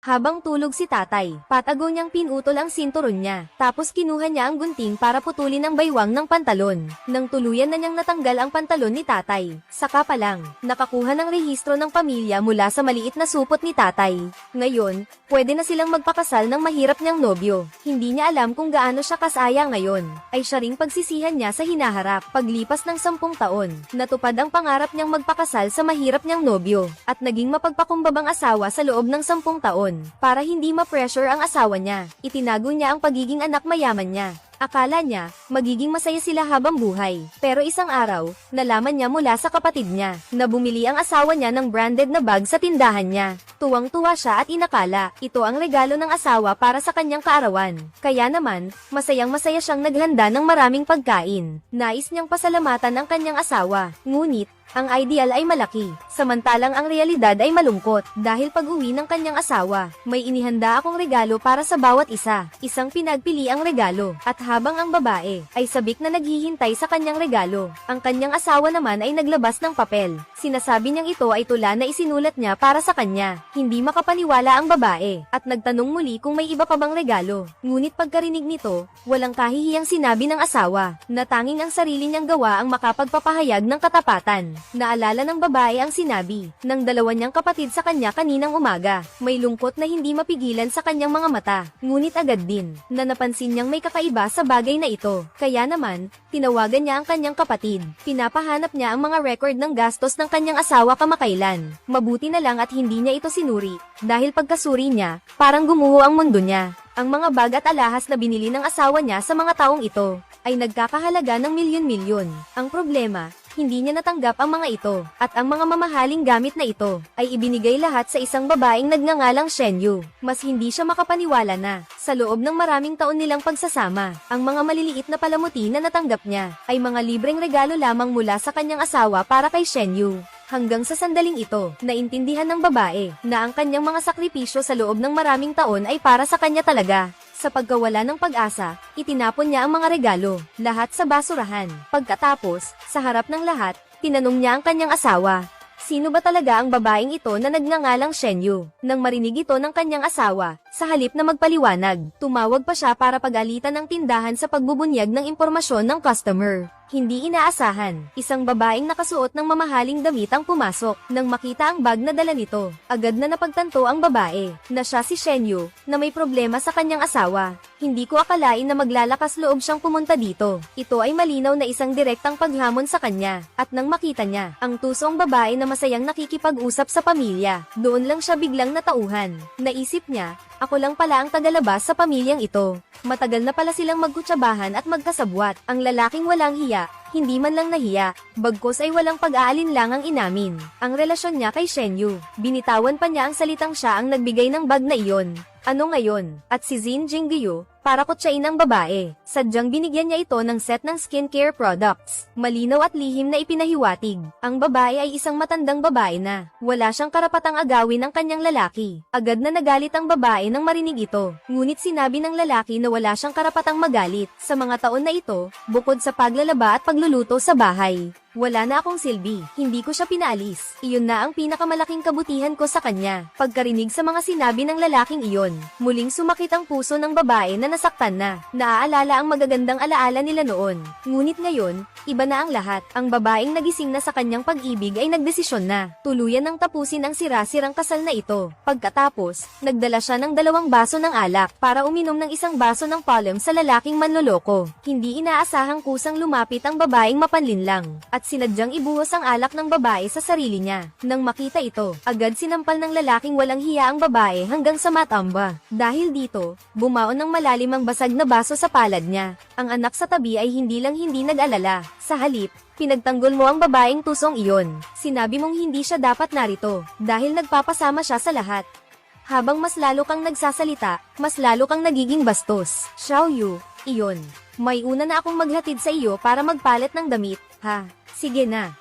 Habang tulog si tatay, patago niyang pinutol ang sinturon niya, tapos kinuha niya ang gunting para putulin ang baywang ng pantalon. Nang tuluyan na niyang natanggal ang pantalon ni tatay, saka pa lang, nakakuha ng rehistro ng pamilya mula sa maliit na supot ni tatay. Ngayon, pwede na silang magpakasal ng mahirap niyang nobyo. Hindi niya alam kung gaano siya kasaya ngayon, ay siya ring pagsisihan niya sa hinaharap. Paglipas ng 10 taon, natupad ang pangarap niyang magpakasal sa mahirap niyang nobyo, at naging mapagpakumbabang asawa sa loob ng 10 taon. Para hindi ma-pressure ang asawa niya, itinago niya ang pagiging anak mayaman niya. Akala niya, magiging masaya sila habang buhay. Pero isang araw, nalaman niya mula sa kapatid niya, na bumili ang asawa niya ng branded na bag sa tindahan niya. Tuwang-tuwa siya at inakala, ito ang regalo ng asawa para sa kanyang kaarawan. Kaya naman, masayang-masaya siyang naghanda ng maraming pagkain. Nais niyang pasalamatan ang kanyang asawa. Ngunit, ang ideal ay malaki, samantalang ang realidad ay malungkot. Dahil pag-uwi ng kanyang asawa, may inihanda akong regalo para sa bawat isa. Isang pinagpili ang regalo, at habang ang babae ay sabik na naghihintay sa kanyang regalo, ang kanyang asawa naman ay naglabas ng papel. Sinasabi niyang ito ay tula na isinulat niya para sa kanya. Hindi makapaniwala ang babae, at nagtanong muli kung may iba pa bang regalo. Ngunit pagkarinig nito, walang kahihiyang sinabi ng asawa, na tanging ang sarili niyang gawa ang makapagpapahayag ng katapatan. Naalala ng babae ang sinabi ng dalawa niyang kapatid sa kanya kaninang umaga. May lungkot na hindi mapigilan sa kanyang mga mata, ngunit agad din na napansin niyang may kakaiba sa bagay na ito. Kaya naman, tinawagan niya ang kanyang kapatid. Pinapahanap niya ang mga record ng gastos ng kanyang asawa kamakailan. Mabuti na lang at hindi niya ito sinuri, dahil pagkasuri niya, parang gumuho ang mundo niya. Ang mga bag at alahas na binili ng asawa niya sa mga taong ito, ay nagkakahalaga ng milyon-milyon. Ang problema, hindi niya natanggap ang mga ito, at ang mga mamahaling gamit na ito, ay ibinigay lahat sa isang babaeng nagngangalang Shenyu. Mas hindi siya makapaniwala na, sa loob ng maraming taon nilang pagsasama, ang mga maliliit na palamuti na natanggap niya, ay mga libreng regalo lamang mula sa kanyang asawa para kay Shenyu. Hanggang sa sandaling ito, naintindihan ng babae, na ang kanyang mga sakripisyo sa loob ng maraming taon ay para sa kanya talaga. Sa pagkawala ng pag-asa, itinapon niya ang mga regalo, lahat sa basurahan. Pagkatapos, sa harap ng lahat, tinanong niya ang kanyang asawa, sino ba talaga ang babaeng ito na nagngangalang Shenyu? Nang marinig ito ng kanyang asawa, sa halip na magpaliwanag, tumawag pa siya para pagalitan ng tindahan sa pagbubunyag ng impormasyon ng customer. Hindi inaasahan, isang babaeng nakasuot ng mamahaling damit ang pumasok. Nang makita ang bag na dala nito, agad na napagtanto ang babae, na siya si Shenyu, na may problema sa kanyang asawa. Hindi ko akalain na maglalakas loob siyang pumunta dito. Ito ay malinaw na isang direktang paghamon sa kanya, at nang makita niya, ang tusong babae na masayang nakikipag-usap sa pamilya, doon lang siya biglang natauhan. Naisip niya, ako lang pala ang tagalabas sa pamilyang ito. Matagal na pala silang magkutsabahan at magkasabwat. Ang lalaking walang hiya, hindi man lang nahiya, bagkos ay walang pag-aalinlangang inamin ang relasyon niya kay Shenyu. Binitawan pa niya ang salitang siya ang nagbigay ng bag na iyon. Ano ngayon? At si Jin Jingyu, para kutsain ang babae, sadyang binigyan niya ito ng set ng skincare products. Malinaw at lihim na ipinahiwatig. Ang babae ay isang matandang babae na wala siyang karapatang agawin ang kanyang lalaki. Agad na nagalit ang babae nang marinig ito. Ngunit sinabi ng lalaki na wala siyang karapatang magalit. Sa mga taon na ito, bukod sa paglalaba at pagluluto sa bahay, wala na akong silbi. Hindi ko siya pinaalis. Iyon na ang pinakamalaking kabutihan ko sa kanya. Pagkarinig sa mga sinabi ng lalaking iyon, muling sumakit ang puso ng babae na nasaktan na. Naaalala ang magagandang alaala nila noon. Ngunit ngayon, iba na ang lahat. Ang babaeng nagising na sa kanyang pag-ibig ay nagdesisyon na tuluyan ng tapusin ang sira-sirang kasal na ito. Pagkatapos, nagdala siya ng 2 baso ng alak para uminom ng 1 baso ng palm sa lalaking manloloko. Hindi inaasahang kusang lumapit ang babaeng mapanlinlang, at sinadyang ibuhos ang alak ng babae sa sarili niya. Nang makita ito, agad sinampal ng lalaking walang hiya ang babae hanggang sa matamba. Dahil dito, bumaon ng malalim ang basag na baso sa palad niya. Ang anak sa tabi ay hindi nag-alala. Sa halip, pinagtanggol mo ang babaeng tusong iyon. Sinabi mong hindi siya dapat narito, dahil nagpapasama siya sa lahat. Habang mas lalo kang nagsasalita, mas lalo kang nagiging bastos. Xiaoyu, iyon. May una na akong maghatid sa iyo para magpalit ng damit, ha? Sige na.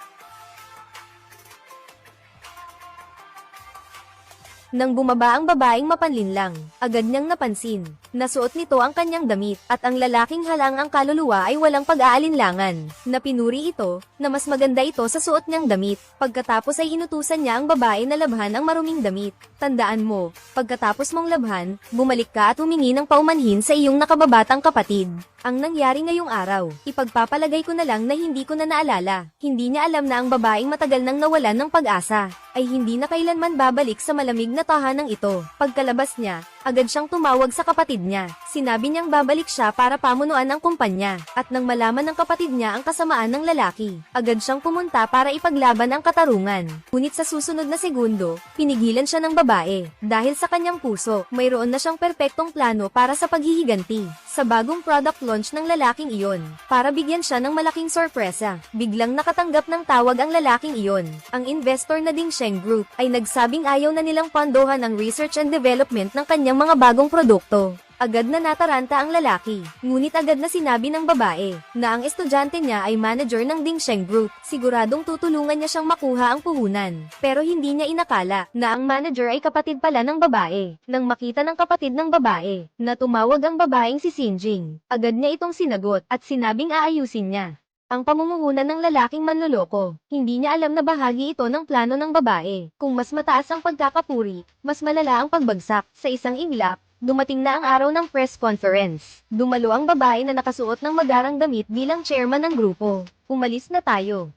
Nang bumaba ang babaeng mapanlinlang, agad niyang napansin. Nasuot nito ang kanyang damit, at ang lalaking halang ang kaluluwa ay walang pag-aalinlangan. Napinuri ito, na mas maganda ito sa suot niyang damit. Pagkatapos ay inutusan niya ang babae na labhan ang maruming damit. Tandaan mo, pagkatapos mong labhan, bumalik ka at humingi ng paumanhin sa iyong nakababatang kapatid. Ang nangyari ngayong araw, ipagpapalagay ko na lang na hindi ko na naalala. Hindi niya alam na ang babaeng matagal nang nawalan ng pag-asa, ay hindi na kailanman babalik sa malamig na tahanang ito. Pagkalabas niya, agad siyang tumawag sa kapatid niya. Sinabi niyang babalik siya para pamunuan ang kumpanya, at nang malaman ng kapatid niya ang kasamaan ng lalaki, agad siyang pumunta para ipaglaban ang katarungan. Ngunit sa susunod na segundo, pinigilan siya ng babae. Dahil sa kanyang puso, mayroon na siyang perpektong plano para sa paghihiganti sa bagong product launch ng lalaking iyon. Para bigyan siya ng malaking sorpresa, biglang nakatanggap ng tawag ang lalaking iyon. Ang investor na Ding Sheng Group ay nagsabing ayaw na nilang pondohan ang research and development ng kanyang mga bagong produkto. Agad na nataranta ang lalaki, ngunit agad na sinabi ng babae na ang estudyante niya ay manager ng Ding Sheng Group. Siguradong tutulungan niya siyang makuha ang puhunan. Pero hindi niya inakala na ang manager ay kapatid pala ng babae. Nang makita ng kapatid ng babae na tumawag ang babaeng si Sinjing, agad niya itong sinagot at sinabing aayusin niya ang pamumuhunan ng lalaking manloloko. Hindi niya alam na bahagi ito ng plano ng babae. Kung mas mataas ang pagkakapuri, mas malala ang pagbagsak. Sa isang iglap, dumating na ang araw ng press conference. Dumalo ang babae na nakasuot ng magarang damit bilang chairman ng grupo. Umalis na tayo.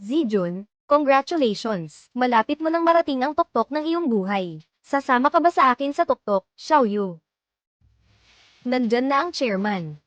Zijun, congratulations! Malapit mo nang marating ang tuktok ng iyong buhay. Sasama ka ba sa akin sa tuktok, Xiaoyu? Nandyan na ang chairman.